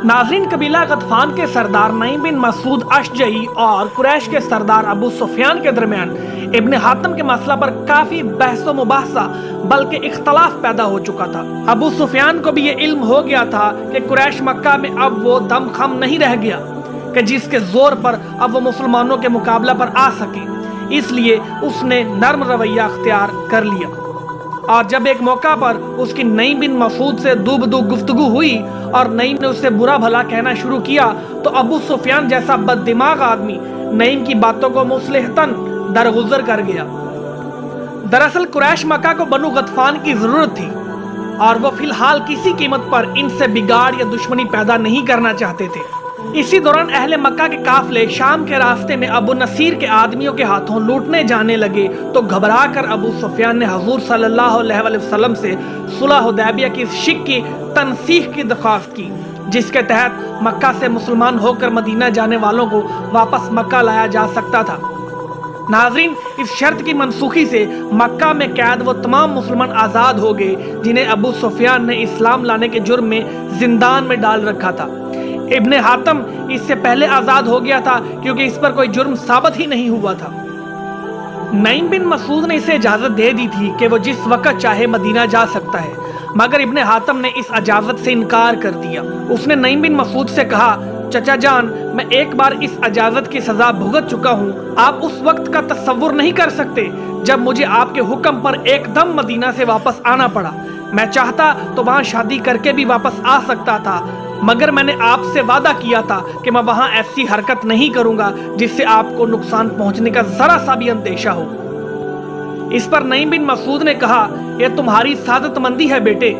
नाज़रीन, कबीला गतफान के सरदार नईम बिन मसूद अशजई और कुरैश के सरदार अबू सुफियान के दरमियान इब्न हातम के मसला पर काफी बहसो मुबाहसा बल्कि इख्तलाफ पैदा हो चुका था। अबू सुफियान को भी ये इल्म हो गया था कि कुरैश मक्का में अब वो दमखम नहीं रह गया कि जिसके जोर पर अब वो मुसलमानों के मुकाबला पर आ सके, इसलिए उसने नर्म रवैया अख्तियार कर लिया। और जब एक मौका पर उसकी नईम बिन मसूद से दूबदू गुफ्तगू हुई और नईम ने उससे बुरा भला कहना शुरू किया तो अबू सुफियान जैसा बददिमाग आदमी नईम की बातों को मुसलहतन दरगुजर कर गया। दरअसल कुरैश मक्का को बनु गतफान की जरूरत थी और वो फिलहाल किसी कीमत पर इनसे बिगाड़ या दुश्मनी पैदा नहीं करना चाहते थे। इसी दौरान अहले मक्का के काफले शाम के रास्ते में अबू नसीर के आदमियों के हाथों लूटने जाने लगे तो घबरा कर अबू सुफियान ने हुजूर सल्लल्लाहु अलैहि वसल्लम से सुलह हुदैबिया की शिक की तनसीख की दरख्वास्त की, जिसके तहत मक्का से मुसलमान होकर मदीना जाने वालों को वापस मक्का लाया जा सकता था। नाज़रीन, इस शर्त की मनसूखी से मक्का में कैद वो तमाम मुसलमान आज़ाद हो गए जिन्हें अबू सुफियान ने इस्लाम लाने के जुर्म में जिंदान में डाल रखा था। इब्न हातम इससे पहले आज़ाद हो गया था क्योंकि इस पर कोई जुर्म साबित ही नहीं हुआ था। नईम बिन मसूद ने इसे इजाज़त दे दी थी कि वो जिस वक़्त चाहे मदीना जा सकता है, मगर इब्न हातम ने इस इजाज़त से इनकार कर दिया। उसने नईम बिन मसूद से कहा, चचा जान, मैं एक बार इस इजाज़त की सज़ा भुगत चुका हूँ। आप उस वक्त का तस्वुर नहीं कर सकते जब मुझे आपके हुक्म पर एकदम मदीना से वापस आना पड़ा। मैं चाहता तो वहाँ शादी करके भी वापस आ सकता था, मगर मैंने आपसे वादा किया था कि मैं वहाँ ऐसी हरकत नहीं करूँगा जिससे आपको नुकसान पहुँचने का ज़रा सा भी अंदेशा हो। इस पर नईम बिन मसूद ने कहा, यह तुम्हारी सादतमंदी है बेटे,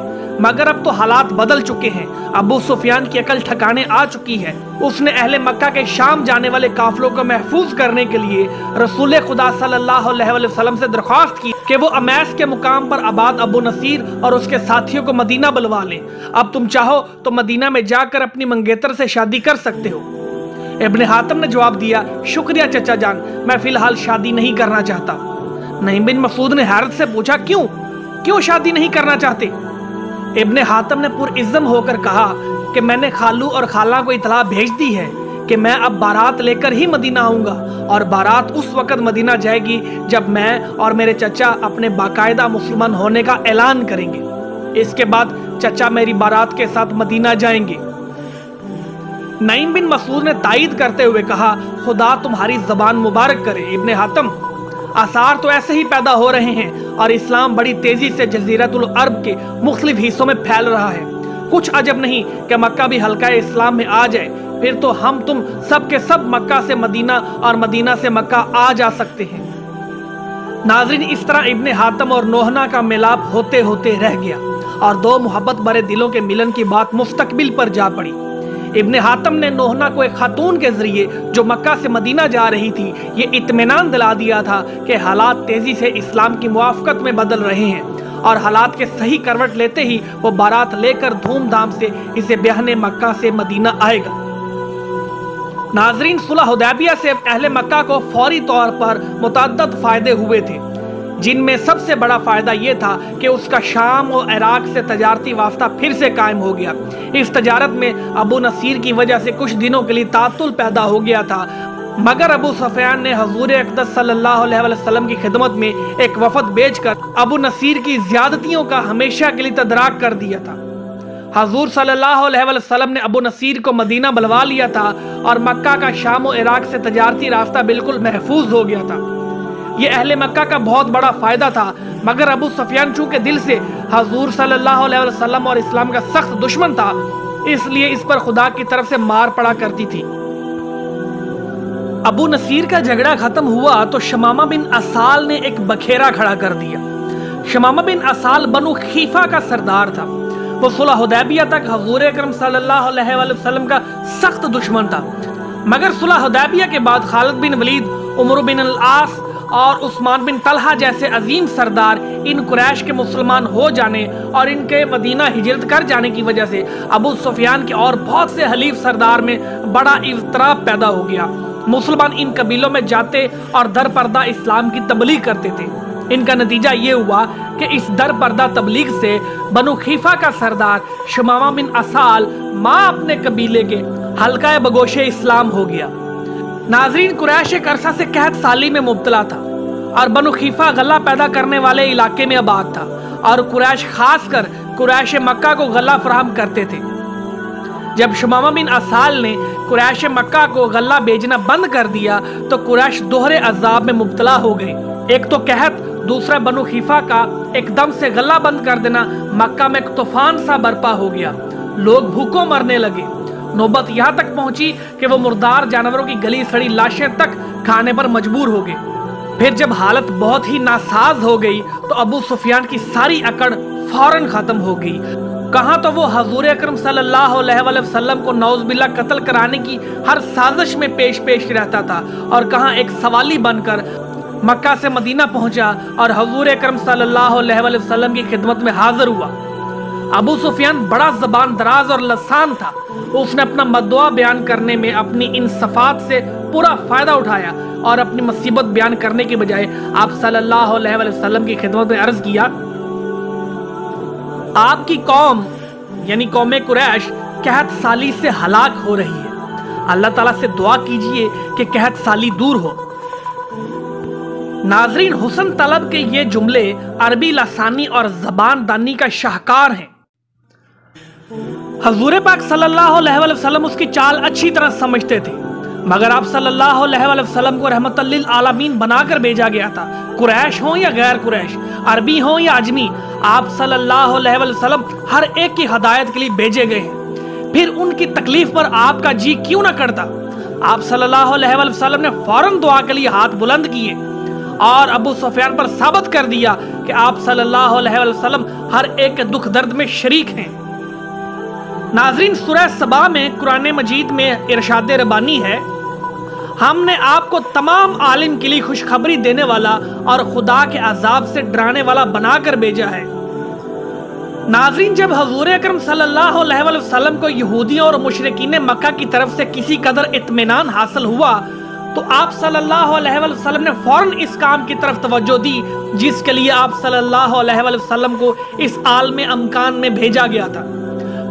मगर अब तो हालात बदल चुके हैं। अबू सुफियान की अकल ठिकाने आ चुकी है। उसने अहले मक्का के शाम जाने वाले काफिलों को महफूज करने के लिए रसूल खुदा सल्लल्लाहु अलैहि वसल्लम से दरख्वास्त की कि वो अमैस के मुकाम पर आबाद अबू नसीर और उसके साथियों को मदीना बुलवा लें। अब तुम चाहो तो मदीना में जाकर अपनी मंगेतर से शादी कर सकते हो। इब्न हातम ने जवाब दिया, शुक्रिया चचा जान, मैं फिलहाल शादी नहीं करना चाहता। नईम बिन मसूद ने हैरत से पूछा, क्यों शादी नहीं करना चाहते? इब्न हातम ने पुरइज़्ज़म होकर कहा कि मैंने खालू और खाला को इतला भेज दी है कि मैं अब बारात लेकर ही मदीना आऊँगा और बारात उस वक़्त मदीना जाएगी जब मैं और मेरे चचा अपने बाकायदा मुसलमान होने का ऐलान करेंगे। इसके बाद चचा मेरी बारात के साथ मदीना जाएंगे। नईम बिन मसूद ने तायीद करते हुए कहा, खुदा तुम्हारी ज़बान मुबारक करे इब्न हातम। आसार तो ऐसे ही पैदा हो रहे हैं और इस्लाम बड़ी तेजी से जज़ीरतुल अरब के मुख्तलिफ हिस्सों में फैल रहा है। कुछ अजब नहीं कि मक्का भी हल्का इस्लाम में आ जाए, फिर तो हम तुम सब के सब मक्का से मदीना और मदीना से मक्का आ जा सकते हैं। नाज़रीन, इस तरह इब्न हातम और नोहना का मिलाप होते होते रह गया और दो मोहब्बत भरे दिलों के मिलन की बात मुस्तकबिल पर जा पड़ी। इब्न हातम ने नोहना को एक खातून के जरिए जो मक्का से मदीना जा रही थी ये इत्मीनान दिला दिया था कि हालात तेजी से इस्लाम की मुआफ़क़त में बदल रहे हैं और हालात के सही करवट लेते ही वो बारात लेकर धूमधाम से इसे ब्याहने मक्का से मदीना आएगा। नाज़रीन, सुलह हुदैबिया से अहले मक्का को फौरी तौर पर मुतअद्दिद फ़ायदे हुए थे, जिनमें सबसे बड़ा फ़ायदा ये था कि उसका शाम और इराक से तजारती वास्ता फिर से कायम हो गया। इस तजारत में अबू नसीर की वजह से कुछ दिनों के लिए तातुल पैदा हो गया था, मगर अबू सुफियान ने हुज़ूर अक़दस सल्लल्लाहु अलैहि वसल्लम की खिदमत में एक वफ़द भेजकर अबू नसीर की ज़्यादतियों का हमेशा के लिए तदराक कर दिया था। हुज़ूर सल्लल्लाहु अलैहि वसल्लम ने अबू नसीर को मदीना बुलवा लिया था और मक्का का शाम और इराक से तजारती रास्ता बिल्कुल महफूज हो गया था। ये अहले मक्का का बहुत बड़ा फ़ायदा था, मगर अबू सुफियान चूँकि दिल से हुज़ूर सल्लल्लाहु अलैहि वसल्लम और इस्लाम का सख्त दुश्मन था, इसलिए इस पर खुदा की तरफ से मार पड़ा करती थी। अबू नसीर का झगड़ा खत्म हुआ तो शमामा बिन असाल ने एक बखेरा खड़ा कर दिया। शमामा बिन असाल बनु खीफा का सरदार था। वो सुलह हुदैबिया तक हुज़ूर अकरम सल्लल्लाहु अलैहि वसल्लम का सख्त दुश्मन था, मगर सुलह हुदैबिया के बाद खालिद बिन वलीद, उमर बिन अल-आस और उस्मान बिन तलहा जैसे अजीम सरदार इन कुरैश के मुसलमान हो जाने और इनके मदीना हिजरत कर जाने की वजह से अबू सुफियान के और बहुत से हलीफ सरदार में बड़ा इज़्तिराब पैदा हो गया। मुसलमान इन कबीलों में जाते और दर पर्दा इस्लाम की तबलीग करते थे। ان کا نتیجہ یہ ہوا کہ اس در پردہ تبلیغ سے بنو خیفہ کا سردار شمامہ بن اسال ماں اپنے قبیلے کے حلقہ بگوش اسلام ہو گیا۔ ناظرین، قریش ایک عرصہ سے قحط سالی میں مبتلا تھا اور بنو خیفہ غلہ پیدا کرنے والے علاقے میں آباد تھا، اور قریش خاص کر قریش مکہ کو غلہ فراہم کرتے تھے۔ جب شمامہ بن اسال نے قریش مکہ کو غلہ بیچنا بند کر دیا تو قریش دوہرے عذاب میں مبتلا ہو گئے۔ ایک تو قحط، دوسرا بنو خیفہ کا ایک دم سے غلہ بند کر دینا، مکہ میں ایک طوفان سا برپا ہو گیا۔ لوگ بھوکوں مرنے لگے۔ نوبت یہاں تک پہنچی کہ وہ مردار جانوروں کی گلی سڑی لاشیں تک کھانے پر مجبور ہو گئے۔ پھر جب حالت بہت ہی ناساز ہو گئی تو ابو سفیان کی ساری اکڑ فوراً ختم ہو گئی۔ کہاں تو وہ حضور اکرم صلی اللہ علیہ وآلہ وسلم کو نعوذ باللہ قتل کرانے کی ہر سازش میں پیش رہتا تھا، اور کہاں ایک سوالی بن کر مکہ سے مدینہ پہنچا اور حضور اکرم صلی اللہ علیہ وآلہ وسلم کی خدمت میں حاضر ہوا۔ ابو سفیان بڑا زبان دراز اور لسان تھا۔ اس نے اپنا مدعا بیان کرنے میں اپنی ان صفات سے پورا فائدہ اٹھایا اور اپنی مصیبت بیان کرنے کے بجائے آپ صلی اللہ علیہ وآلہ وسلم کی خدمت میں عرض کیا، آپ کی قوم یعنی قوم قریش قحط سالی سے ہلاک ہو رہی ہے، اللہ تعالیٰ سے دعا کیجئے کہ قحط سالی دور ہو۔ ناظرین، حسن طلب کے یہ جملے عربی لسانی اور زبان دانی کا شاہکار ہیں۔ حضور پاک صلی اللہ علیہ وآلہ وسلم اس کی چال اچھی طرح سمجھتے تھے، مگر آپ صلی اللہ علیہ وآلہ وسلم کو رحمت للعالمین بنا کر بھیجا گیا تھا۔ قریش ہوں یا غیر قریش، عربی ہوں یا عجمی، آپ صلی اللہ علیہ وآلہ وسلم ہر ایک کی ہدایت کے لیے بھیجے گئے ہیں۔ پھر ان کی تکلیف پر آپ کا جی کیوں نہ کرتا؟ آپ صلی اللہ علیہ وآلہ وسلم نے فوراً دعا کے لیے ہاتھ بلند کیے اور ابو سفیان پر ثابت کر دیا کہ آپ صلی اللہ علیہ وآلہ وسلم ہر ایک کے دکھ درد میں شریک ہیں۔ ناظرین، سورہ سبا میں قرآن مجید میں ارشاد ربانی ہے، ہم نے آپ کو تمام عالم کے لیے خوشخبری دینے والا اور خدا کے عذاب سے ڈرانے والا بنا کر بھیجا ہے۔ ناظرین، جب حضور اکرم صلی اللہ علیہ وآلہ وسلم کو یہودیوں اور مشرکین مکہ کی طرف سے کسی قدر اطمینان حاصل ہوا تو آپ صلی اللہ علیہ وآلہ وسلم نے فوراً اس کام کی طرف توجہ دی جس کے لیے آپ صلی اللہ علیہ وآلہ وسلم کو اس عالم امکان میں بھیجا گیا تھا۔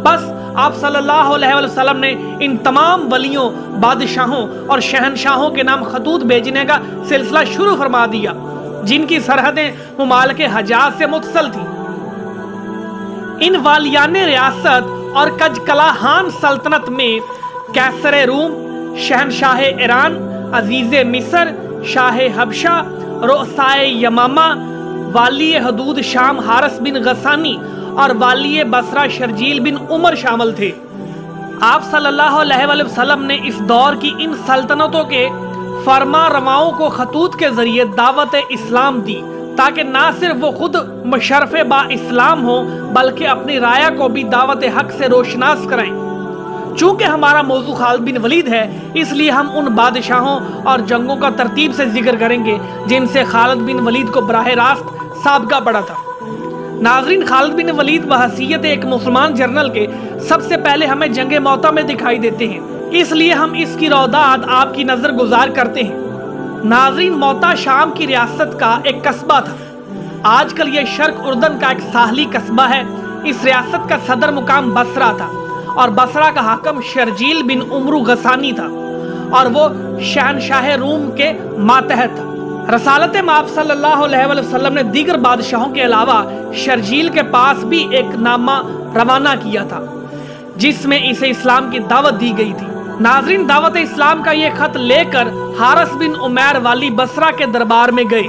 بس آپ صلی اللہ علیہ وآلہ وسلم نے ان تمام ولیوں، بادشاہوں اور شہنشاہوں کے نام خطوط بھیجنے کا سلسلہ شروع فرما دیا جن کی سرحدیں ممالک حجاز سے متصل تھیں۔ ان والیان ریاست اور کجکلاہان سلطنت میں کیسر روم، شہنشاہ ایران، عزیز مصر، شاہ حبشہ، رؤسائے یمامہ، والی حدود شام حارث بن غسانی اور والی بصرہ شرجیل بن عمر شامل تھے۔ آپ صلی اللہ علیہ وآلہ وسلم نے اس دور کی ان سلطنتوں کے فرما رواؤں کو خطوط کے ذریعے دعوت اسلام دی تاکہ نہ صرف وہ خود مشرف با اسلام ہوں بلکہ اپنی رایا کو بھی دعوت حق سے روشناس کرائیں۔ چونکہ ہمارا موضوع خالد بن ولید ہے، اس لیے ہم ان بادشاہوں اور جنگوں کا ترتیب سے ذکر کریں گے جن سے خالد بن ولید کو براہ راست سابقہ پڑا تھا۔ ناظرین، خالد بن ولید بحیثیت ایک مسلمان جنرل کے سب سے پہلے ہمیں جنگ موطا میں دکھائی دیتے ہیں، اس لیے ہم اس کی روایات آپ کی نظر گزار کرتے ہیں۔ ناظرین، موطا شام کی ریاست کا ایک قصبہ تھا۔ آج کل یہ شرق اردن کا ایک ساحلی قصبہ ہے۔ اس ریاست کا صدر مقام بصرہ تھا اور بصرہ کا حاکم شرجیل بن عمرو غسانی تھا اور وہ شہنشاہ روم کے ماتحت تھا۔ رسالت مآب صلی اللہ علیہ وآلہ وسلم نے دیگر بادشاہوں کے علاوہ شرجیل کے پاس بھی ایک نامہ روانہ کیا تھا جس میں اسے اسلام کی دعوت دی گئی تھی۔ ناظرین، دعوت اسلام کا یہ خط لے کر حارث بن عمیر والی بصرہ کے دربار میں گئے۔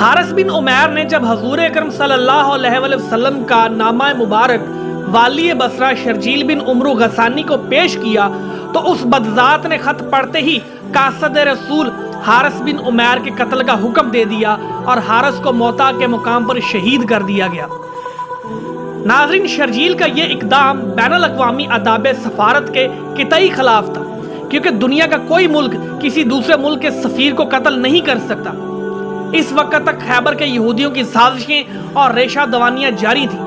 حارث بن عمیر نے جب حضور اکرم صلی اللہ علیہ وآلہ وسلم کا نامہ مبارک والی بصرہ شرجیل بن عمرو غسانی کو پیش کیا تو اس بدذات نے خط پڑھتے ہی قاصد رسول حارث بن عمیر کے قتل کا حکم دے دیا اور حارث کو موطا کے مقام پر شہید کر دیا گیا۔ ناظرین، شرجیل کا یہ اقدام بین الاقوامی آداب سفارت کے قطعی خلاف تھا کیونکہ دنیا کا کوئی ملک کسی دوسرے ملک کے سفیر کو قتل نہیں کر سکتا۔ اس وقت تک خیبر کے یہودیوں کی سازشیں اور ریشہ دوانیاں جاری تھیں،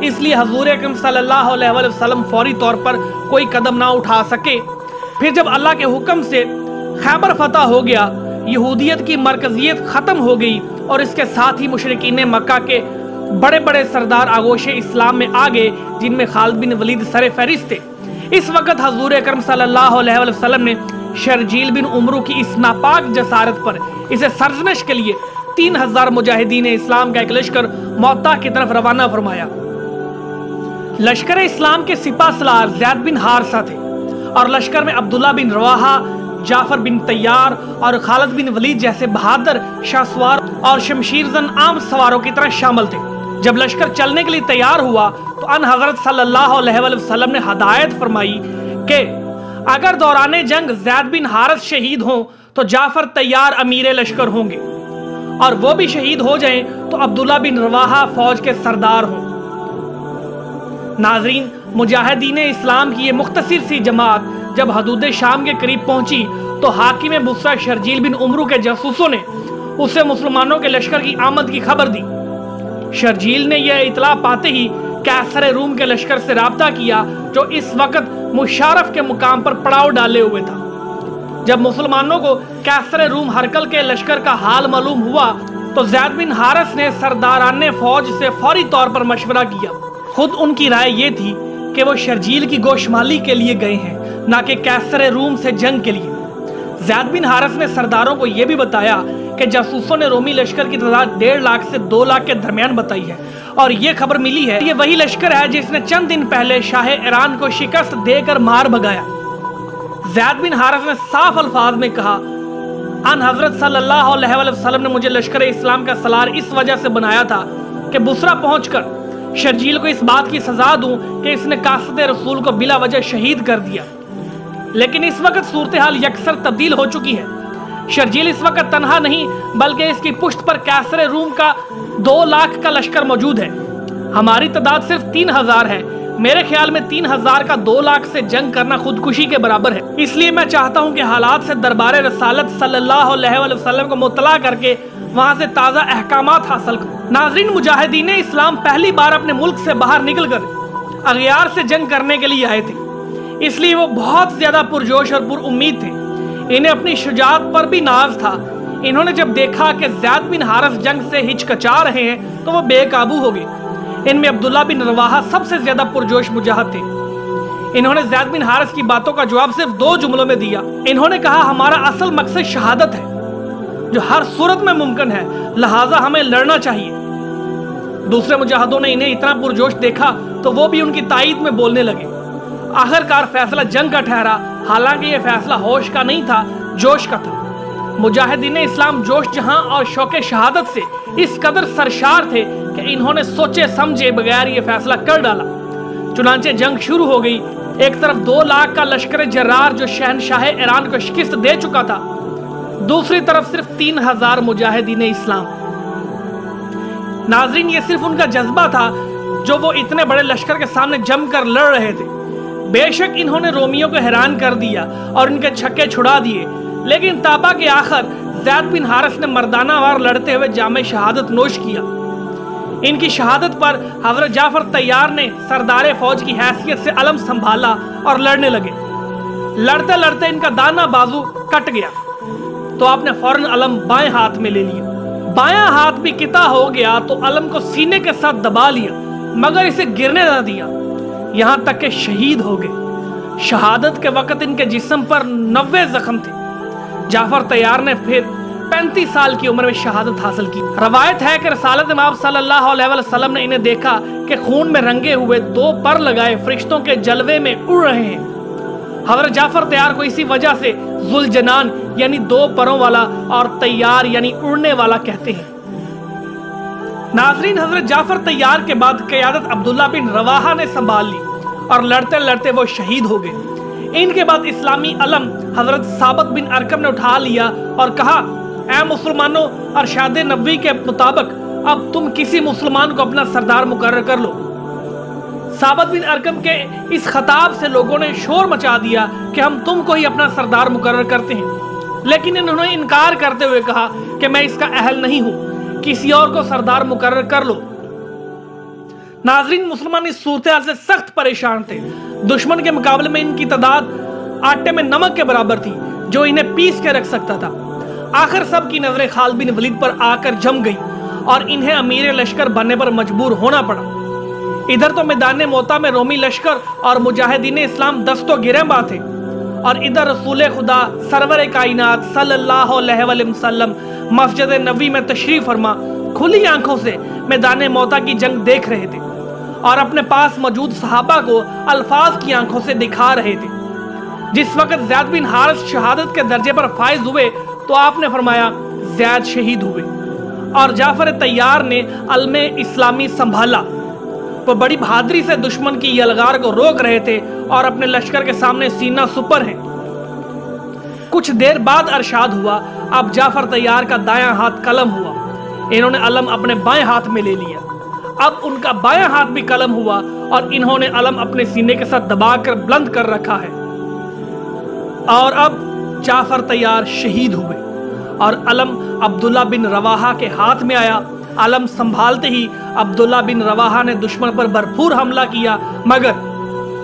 اس لیے حضور اکرم صلی اللہ علیہ وآلہ وسلم فوری طور پر کوئی قدم نہ اٹھا سکے۔ پھر جب اللہ کے حکم سے خیبر فتح ہو گیا، یہودیت کی مرکزیت ختم ہو گئی اور اس کے ساتھ ہی مشرکین مکہ کے بڑے بڑے سردار آغوش اسلام میں آ گئے، جن میں خالد بن ولید سر فہرست تھے۔ اس وقت حضور اکرم صلی اللہ علیہ وسلم نے شرجیل بن عمرو کی اس ناپاک جسارت پر اسے سرزنش کے لیے 3000 مجاہدین اسلام کا ایک لشکر موتا کی طرف روانہ فرمایا۔ لشکر اسلام کے سپہ سالار زید بن حارثہ تھے اور لشکر میں عبداللہ بن رواحہ، جعفر بن طیار اور خالد بن ولید جیسے بہادر شاہ سوار اور شمشیر زن عام سواروں کی طرح شامل تھے۔ جب لشکر چلنے کے لیے تیار ہوا تو ان حضرت صلی اللہ علیہ وسلم نے ہدایت فرمائی کہ اگر دوران جنگ زید بن حارث شہید ہوں تو جعفر طیار امیر لشکر ہوں گے، اور وہ بھی شہید ہو جائیں تو عبداللہ بن رواحہ فوج کے سردار ہوں۔ ناظرین، مجاہدین اسلام کی یہ مختصر سی جماعت جب حدود شام کے قریب پہنچی تو حاکم بصرہ شرجیل بن عمرو کے جاسوسوں نے اسے مسلمانوں کے لشکر کی آمد کی خبر دی۔ شرجیل نے یہ اطلاع پاتے ہی قیصر روم کے لشکر سے رابطہ کیا، جو اس وقت مشارف کے مقام پر پڑاؤ ڈالے ہوئے تھا۔ جب مسلمانوں کو قیصر روم ہرقل کے لشکر کا حال معلوم ہوا تو زید بن حارث نے سرداران فوج سے فوری طور پر مشورہ کیا۔ خود ان کی رائے یہ تھی کہ وہ شرجیل کی گوشمالی کے لیے گئے ہیں، نہ کہ قیصر روم سے جنگ کے لیے۔ زید بن حارث نے سرداروں کو یہ بھی بتایا کہ جاسوسوں نے رومی لشکر کی تعداد 1.5 لاکھ سے 2 لاکھ کے درمیان بتائی ہے، اور یہ خبر ملی ہے یہ وہی لشکر ہے جس نے چند دن پہلے شاہ ایران کو شکست دے کر مار بھگایا۔ زید بن حارث نے صاف الفاظ میں کہا، ان حضرت صلی اللہ علیہ وسلم نے مجھے لشکر اسلام کا سالار اس وجہ سے بنایا تھا کہ بصرہ پہنچ کر شرجیل کو اس بات کی سزا دوں کہ اس نے قاصد رسول کو بلا وجہ شہید کر دیا۔ لیکن اس وقت صورتحال یکسر تبدیل ہو چکی ہے۔ شرجیل اس وقت تنہا نہیں بلکہ اس کی پشت پر قیصر روم کا 2 لاکھ کا لشکر موجود ہے۔ ہماری تعداد صرف 3000 ہے۔ میرے خیال میں 3000 کا 2 لاکھ سے جنگ کرنا خودکشی کے برابر ہے۔ اس لیے میں چاہتا ہوں کہ حالات سے دربار رسالت صلی اللہ علیہ وسلم کو مطلع کر کے وہاں سے تازہ احکامات حاصل کروں۔ ناظرین، مجاہدین اسلام پہلی بار اپنے ملک سے باہر نکل کر اغیار سے جنگ کرنے کے لیے آئے تھے، اس لیے وہ بہت زیادہ پرجوش اور پر امید تھے۔ انہیں اپنی شجاعت پر بھی ناز تھا۔ انہوں نے جب دیکھا کہ زید بن حارث جنگ سے ہچکچا رہے ہیں تو وہ بے قابو ہو گئے۔ ان میں عبداللہ بن رواحہ سب سے زیادہ پرجوش مجاہد تھے۔ انہوں نے زید بن حارث کی باتوں کا جواب صرف 2 جملوں میں دیا۔ انہوں نے کہا، ہمارا اصل مقصد شہادت ہے جو ہر صورت میں ممکن ہے، لہٰذا ہمیں لڑنا چاہیے۔ دوسرے مجاہدوں نے انہیں اتنا پرجوش دیکھا تو وہ بھی ان کی تائید میں بولنے لگے۔ آخرکار فیصلہ جنگ کا ٹھہرا، حالانکہ یہ فیصلہ ہوش کا نہیں تھا، جوش کا تھا۔ مجاہدین اسلام جوش جہاں اور شوق شہادت سے اس قدر سرشار تھے کہ انہوں نے سوچے سمجھے بغیر یہ فیصلہ کر ڈالا۔ چنانچہ جنگ شروع ہو گئی۔ ایک طرف 2 لاکھ کا لشکر جرار جو شہنشاہ ایران کو شکست دے چکا تھا، دوسری طرف صرف 3000 مجاہدین اسلام۔ ناظرین، یہ صرف ان کا جذبہ تھا جو وہ اتنے بڑے لشکر کے سامنے جم کر لڑ رہے تھے۔ بے شک انہوں نے رومیوں کو حیران کر دیا اور ان کے چھکے چھڑا دیے، لیکن تابا کے آخر زید بن حارث نے مردانہ وار لڑتے ہوئے جام شہادت نوش کیا۔ ان کی شہادت پر حضرت جعفر طیار نے سردار فوج کی حیثیت سے علم سنبھالا اور لڑنے لگے۔ لڑتے لڑتے ان کا دانا بازو کٹ گیا تو آپ نے فوراً علم بائیں ہاتھ میں لے لیا۔ بایاں ہاتھ بھی قطع ہو گیا تو علم کو سینے کے ساتھ دبا لیا، مگر اسے گرنے نہ دیا، یہاں تک کہ شہید ہو گئے۔ شہادت کے وقت ان کے جسم پر 90 زخم تھے۔ جعفر طیار نے پھر 35 سال کی عمر میں شہادت حاصل کی۔ روایت ہے کہ رسالت امام صلی اللہ علیہ وسلم نے انہیں دیکھا کہ خون میں رنگے ہوئے 2 پر لگائے فرشتوں کے جلوے میں اڑ رہے ہیں۔ حضرت جعفر طیار کو اسی وجہ سے ذوالجنان یعنی 2 پروں والا اور طیار یعنی اڑنے والا کہتے ہیں۔ ناظرین، حضرت جعفر طیار کے بعد قیادت عبداللہ بن رواحہ نے سنبھال لی اور لڑتے لڑتے وہ شہید ہو گئے۔ ان کے بعد اسلامی علم حضرت ثابت بن ارقم نے اٹھا لیا اور کہا، اے مسلمانوں، ارشاد نبوی کے مطابق اب تم کسی مسلمان کو اپنا سردار مقرر کر لو۔ ثابت بن ارقم کے اس خطاب سے لوگوں نے شور مچا دیا کہ ہم تم کو ہی اپنا سردار مقرر کرتے ہیں، لیکن انہوں نے انکار کرتے ہوئے کہا کہ میں اس کا اہل نہیں ہوں، کسی اور کو سردار مقرر کر لو۔ ناظرین، مسلمان اس صورتحال سے سخت پریشان تھے۔ دشمن کے مقابلے میں ان کی تعداد آٹے میں نمک کے برابر تھی جو انہیں پیس کے رکھ سکتا تھا۔ आखिर सब की नजरें खालिद बिन वलीद पर आकर जम गई और इन्हें अमीर लश्कर बनने पर मजबूर होना पड़ा। इधर तो मैदान मोता में रोमी लश्कर और मुजाहिदीन इस्लाम दस्तों गिरहबा थे और इधर रसूल खुदा सरवर कायनात सल्लल्लाहु अलैहि वसल्लम मस्जिद नबवी में तशरीफ फरमा खुली आंखों से मैदान मौता की जंग देख रहे थे और अपने पास मौजूद सहाबा को अल्फाज की आंखों से दिखा रहे थे। जिस वक्त ज़ैद बिन हारिस शहादत के दर्जे पर फाइज हुए तो आपने फरमाया ज़ैद शहीद हुए और जाफर तैयार ने अलमे इस्लामी संभाला। वो बड़ी बहादुरी से दुश्मन की यलगार को रोक रहे थे और अपने लश्कर के सामने सीना सुपर है। कुछ देर बाद अरशाद हुआ, अब जाफर तैयार का दायां हाथ कलम हुआ। इन्होंने अलम अपने बाएं हाथ में ले लिया। अब उनका बायां हाथ भी कलम हुआ और इन्होंने अलम अपने सीने के साथ दबाकर बुलंद कर रखा है। और अब जाफर तैयार शहीद हुए और अलम अब्दुल्ला बिन रवाहा के हाथ में आया। अलम संभालते ही अब्दुल्ला बिन रवाहा ने दुश्मन पर भरपूर हमला किया मगर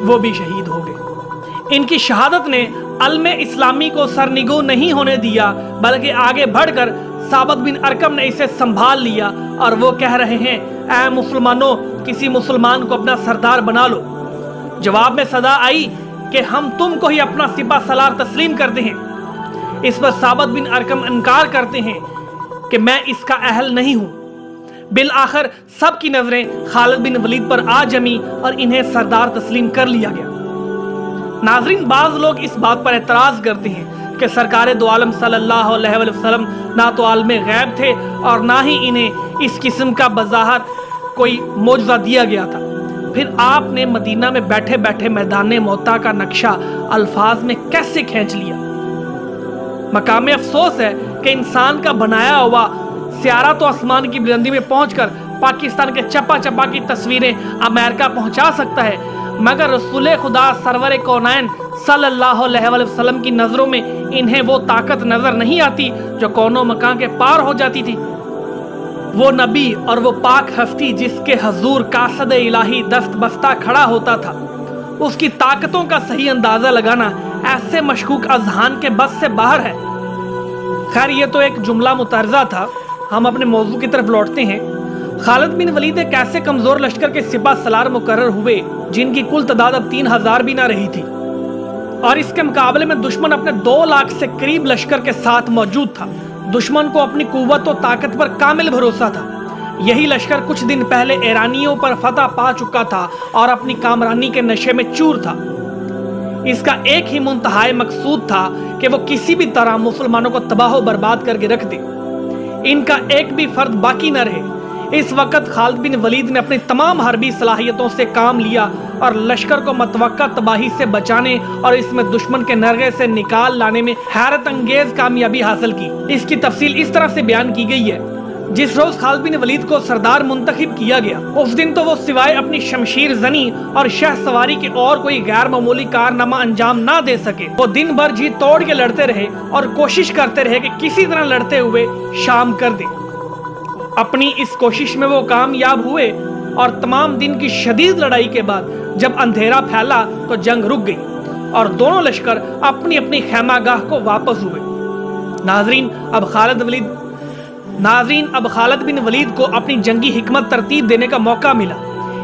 वो भी शहीद हो गए। इनकी शहादत ने अलमे इस्लामी को सरनिगो नहीं होने दिया बल्कि आगे बढ़कर साबत बिन अरकम ने इसे संभाल लिया और वो कह रहे हैं, ऐ मुसलमानों, किसी मुसलमान को अपना सरदार बना लो। जवाब में सदा आई कि हम तुमको ही अपना सिपा सलार तस्लीम करते हैं। इस पर साबत बिन अरकम इनकार करते हैं कि मैं इसका अहल नहीं हूं। बिल आखिर सबकी नजरें खालिद बिन वलीद पर आ जमी और इन्हें सरदार तस्लीम कर लिया गया। नाजरीन, बाज लोग इस बात पर एतराज करते हैं कि सरकार दो आलम सल्लल्लाहु अलैहि वसल्लम ना तो आलमे गैब थे और ना ही इन्हें इस किस्म का बज़ाहिर कोई मौजज़ा दिया गया था। फिर आपने मदीना में बैठे बैठे मैदान मौता का नक्शा अल्फाज में कैसे खींच लिया। मकाम अफसोस है कि इंसान का बनाया हुआ सियारा तो आसमान की बुलंदी में पहुंचकर पाकिस्तान के चपा चपा की तस्वीरें अमेरिका पहुंचा सकता है मगर रसूल खुदा सरवर कौनैन सल्लल्लाहु अलैहि वसल्लम की नज़रों में इन्हें वो ताकत नजर नहीं आती जो कौनो मकान के पार हो जाती थी। वो नबी और वो पाक हस्ती जिसके हजूर कासद इलाही दस्त बस्ता खड़ा होता था, उसकी ताकतों का सही अंदाजा लगाना ऐसे मशकूक अजहान के बस से बाहर है। खैर, ये तो एक जुमला मुतरजा था। हम अपने मौजू की तरफ लौटते हैं। खालिद बिन वलीद एक ऐसे कमजोर लश्कर के सिपा सलार मुकर्रर हुए जिनकी कुल तादाद अब 3000 भी ना रही थी और इसके मुकाबले में दुश्मन अपने 2 लाख से करीब लश्कर के साथ मौजूद था। दुश्मन को अपनी कुव्वत और ताकत पर कामिल भरोसा था। यही लश्कर कुछ दिन पहले ईरानियों पर फतह पा चुका था और अपनी कामरानी के नशे में चूर था। इसका एक ही मुंतहाई मकसूद था कि वो किसी भी तरह मुसलमानों को तबाह बर्बाद करके रख दे, इनका एक भी फर्द बाकी न रहे। इस वक्त खालिद बिन वलीद ने अपनी तमाम हरबी सलाहियतों से काम लिया और लश्कर को मतवक्का तबाही से बचाने और इसमें दुश्मन के नरगे से निकाल लाने में हैरत अंगेज कामयाबी हासिल की। इसकी तफसील इस तरह से बयान की गई है, जिस रोज खालिद बिन वलीद को सरदार मुंतखब किया गया उस दिन तो वो सिवाय अपनी शमशीर जनी और शह सवारी के और कोई गैर मामूली कारनामा अंजाम ना दे सके। वो दिन भर जी तोड़ के लड़ते रहे और कोशिश करते रहे कि किसी तरह लड़ते हुए शाम कर दे। अपनी इस कोशिश में वो कामयाब हुए और तमाम दिन की शदीद लड़ाई के बाद जब अंधेरा फैला तो जंग रुक गई और दोनों लश्कर अपनी अपनी खैमागाह को वापस हुए। नाजरीन, अब खालिद बिन वलीद को अपनी जंगी हिकमत तरतीब देने का मौका मिला।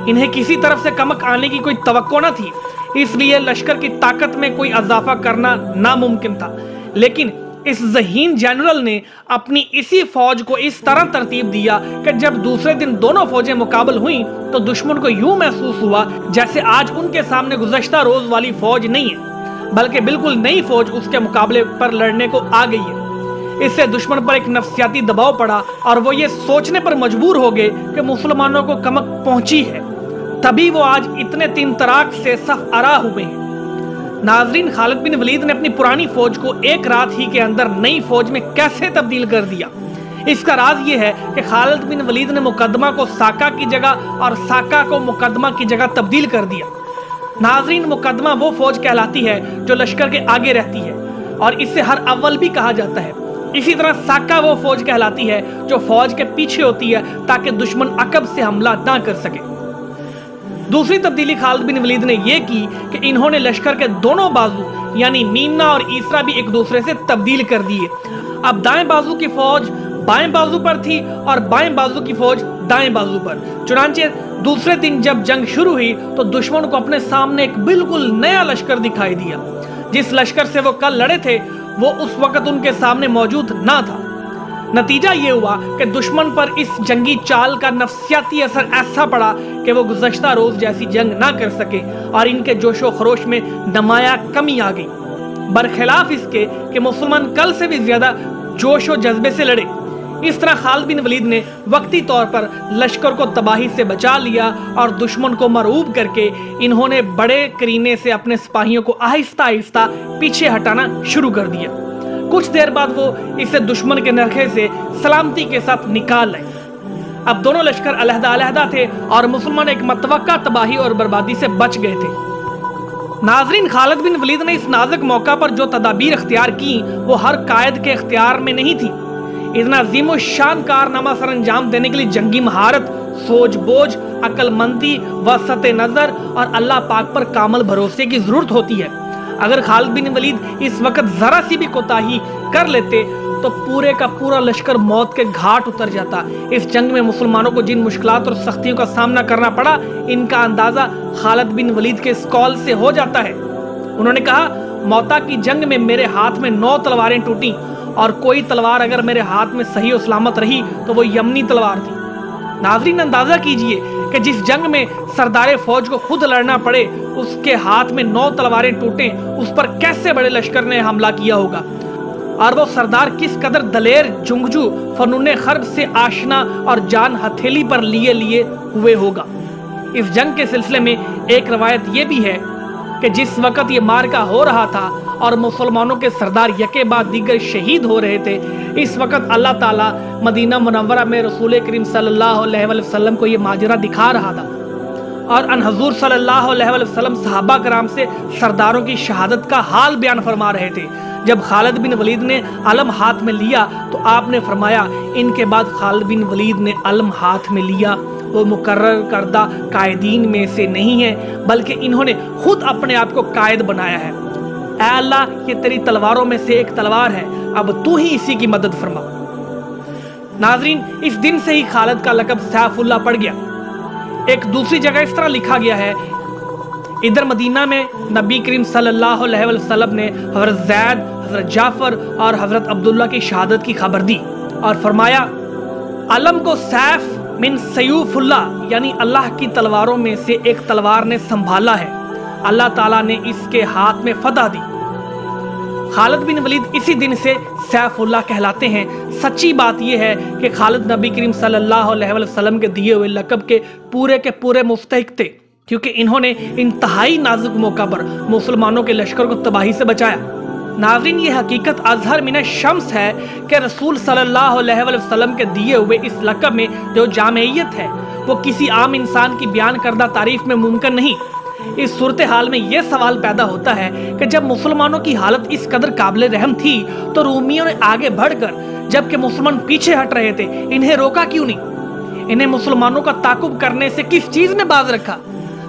इन्हें किसी तरफ से कमक आने की कोई तवक्को न थी, इसलिए लश्कर की ताकत में कोई इजाफा करना नामुमकिन था। लेकिन इस ज़हीन जनरल ने अपनी इसी फौज को इस तरह तरतीब दिया कि जब दूसरे दिन दोनों फौजें मुकाबल हुई तो दुश्मन को यूं महसूस हुआ जैसे आज उनके सामने गुज़श्ता रोज वाली फौज नहीं है बल्कि बिल्कुल नई फौज उसके मुकाबले पर लड़ने को आ गई है। इससे दुश्मन पर एक नफ्सियाती दबाव पड़ा और वो ये सोचने पर मजबूर हो गए कि मुसलमानों को कमक पहुंची है, तभी वो आज इतने तीन तराक से सफ आरा हुए हैं। नाजरीन, खालिद बिन वलीद ने अपनी पुरानी फौज को एक रात ही के अंदर नई फौज में कैसे तब्दील कर दिया। इसका राज ये है कि खालिद बिन वलीद ने मुकदमा को साका की जगह और साका को मुकदमा की जगह तब्दील कर दिया। नाजरीन, मुकदमा वो फौज कहलाती है जो लश्कर के आगे रहती है और इसे हर अव्वल भी कहा जाता है। इसी तरह साका वो फौज कहलाती है जो फौज के पीछे होती है ताकि दुश्मन अकब से हमला ना कर सके। दूसरी तब्दीली खालिद बिन वलीद ने यह की कि इन्होंने लश्कर के दोनों बाजू यानी मीमना और ईसरा भी एक दूसरे से तब्दील कर दिए अब दाएं बाजू की फौज बाएं बाजू पर थी और बाएं बाजू की फौज दाएं बाजू पर। चुनांचे दूसरे दिन जब जंग शुरू हुई तो दुश्मन को अपने सामने एक बिल्कुल नया लश्कर दिखाई दिया। जिस लश्कर से वो कल लड़े थे वो उस वक्त उनके सामने मौजूद ना था। नतीजा ये हुआ कि दुश्मन पर इस जंगी चाल का नफ्सियाती असर ऐसा पड़ा कि वो गुज़श्ता रोज जैसी जंग ना कर सके और इनके जोशो खरोश में नुमाया कमी आ गई। बरखिलाफ इसके कि मुसलमान कल से भी ज्यादा जोश और जज्बे से लड़े। इस तरह खालिद बिन वलीद ने वक्ती तौर पर लश्कर को तबाही से बचा लिया और दुश्मन को मरऊब करके इन्होंने बड़े करीने से अपने सिपाहियों को आहिस्ता आहिस्ता पीछे हटाना शुरू कर दिया। कुछ देर बाद वो इसे दुश्मन के नरखे से सलामती के साथ निकाल लाए। अब दोनों लश्कर अलहदा-अलहदा थे और मुसलमान एक मतवक्का तबाही और बर्बादी से बच गए थे। नाजरीन, खालिद बिन वलीद ने इस नाजुक मौका पर जो तदाबीर इख्तियार की वो हर कायद के इख्तियार में नहीं थी। इतना अजीम शान कारनामा सर अंजाम देने के लिए जंगी महारत, सोच-बोझ, अक्लमंदी, वसत नजर और अल्लाह पाक पर कामल भरोसे की जरूरत होती है। अगर खालिद बिन वलीद इस वक्त जरा सी भी कोताही कर लेते तो पूरे का पूरा लश्कर मौत के घाट उतर जाता। इस जंग में मुसलमानों को जिन मुश्किलात और सख्तियों का सामना करना पड़ा, इनका अंदाजा खालिद बिन वलीद के इस कौल से हो जाता है। उन्होंने कहा, मौता की जंग में मेरे हाथ में 9 तलवारें टूटी और कोई तलवार अगर मेरे हाथ में सही और सलामत रही तो वो यमनी तलवार थी। नाजरीन, अंदाजा कीजिए कि जिस जंग में सरदार फौज को खुद लड़ना पड़े, उसके हाथ में 9 तलवारें टूटे, उस पर कैसे बड़े लश्कर ने हमला किया होगा और वो सरदार किस कदर दलेर, जुंगजू, फनूने खर्ब से आशना और जान हथेली पर लिए लिए हुए होगा। इस जंग के सिलसिले में एक रवायत ये भी है कि जिस वक्त ये मार्का हो रहा था और मुसलमानों के सरदार यके बाद दीगर शहीद हो रहे थे, इस वक्त अल्लाह ताला मदीना मुनव्वरा में रसूल करीम सल्लल्लाहु अलैहि वसल्लम को ये माजरा दिखा रहा था और अन हजूर सल्लल्लाहु अलैहि वसल्लम सहाबा कराम से सरदारों की शहादत का हाल बयान फरमा रहे थे। जब खालिद बिन वलीद ने अलम हाथ में लिया तो आपने फरमाया, इनके बाद खालिद बिन वलीद ने अलम हाथ में लिया, वो मुकर्रर करदा कायदीन में से नहीं है, बल्कि इन्होंने खुद अपने आप को कायद बनाया है। ऐ अल्लाह, ये तेरी तलवारों में से एक तलवार है, अब तू ही इसी की मदद फरमा। नाजरीन, इस दिन से ही खालिद का लक़ब सैफुल्लाह पड़ गया। एक दूसरी जगह इस तरह लिखा गया है, इधर मदीना में नबी करीम सल्लल्लाहु अलैहि वसल्लम ने हज़रत ज़ैद, हज़रत जाफ़र और हज़रत अब्दुल्ला की शहादत की खबर दी और फरमाया, अलम को सैफ मिन सयूफुल्लाह यानी अल्लाह की तलवारों में से एक तलवार ने संभाला है, अल्लाह ताला ने इसके हाथ में फतह दी। खालिद बिन वलीद इसी दिन से सैफुल्लाह कहलाते हैं। सच्ची बात यह है कि खालिद नबी करीम सल्लल्लाहु अलैहि वसल्लम के दिए हुए लक़ब के पूरे मुस्तहिक थे, क्योंकि इन्होंने इंतहाई नाजुक मौका पर मुसलमानों के लश्कर को तबाही से बचाया। नाज़रीन, ये हकीकत अज़हर मिन शम्स है कि रसूल सल्लल्लाहु अलैहि वसल्लम के दिए हुए इस लक़ब में जो जामियत है वो किसी आम इंसान की बयान करदा तारीफ में मुमकिन नहीं। इस सूरत हाल में यह सवाल पैदा होता है कि जब मुसलमानों की हालत इस कदर काबिल रहम थी तो रूमियों ने आगे बढ़कर, जबकि मुसलमान पीछे हट रहे थे, इन्हें रोका क्यों नहीं? इन्हें मुसलमानों का ताकुब करने से किस चीज ने बाज रखा?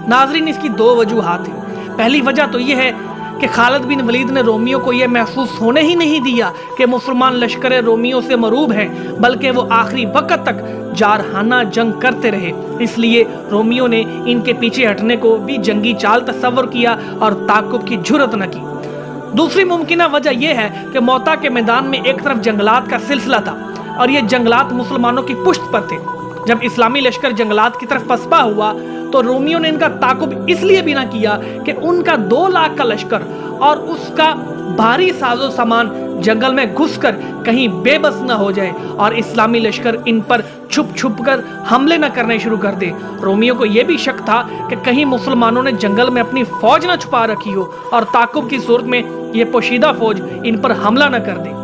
नाजरीन, इसकी 2 वजूहात हैं। पहली वजह तो यह है कि खालिद बिन वलीद ने रोमियों को यह महसूस होने ही नहीं दिया कि मुसलमान लश्कर रोमियों से मरूब हैं, बल्कि वो आखिरी वक्त तक जारहाना जंग करते रहे। इसलिए रोमियों ने इनके पीछे हटने को भी जंगी चाल तस्वर किया और ताकुब की जुर्रत न की। दूसरी मुमकिन वजह यह है कि मौता के मैदान में एक तरफ जंगलात का सिलसिला था और ये जंगलात मुसलमानों की पुश्त पर थे। जब इस्लामी लश्कर जंगलात की तरफ पसपा हुआ तो रोमियों ने इनका ताकुब इसलिए भी ना किया कि उनका 2 लाख का लश्कर और उसका भारी साजो सामान जंगल में घुसकर कहीं बेबस न हो जाए और इस्लामी लश्कर इन पर छुप छुप कर हमले न करने शुरू कर दे। रोमियों को यह भी शक था कि कहीं मुसलमानों ने जंगल में अपनी फौज न छुपा रखी हो और ताकुब की सूरत में यह पोशीदा फौज इन पर हमला न कर दे।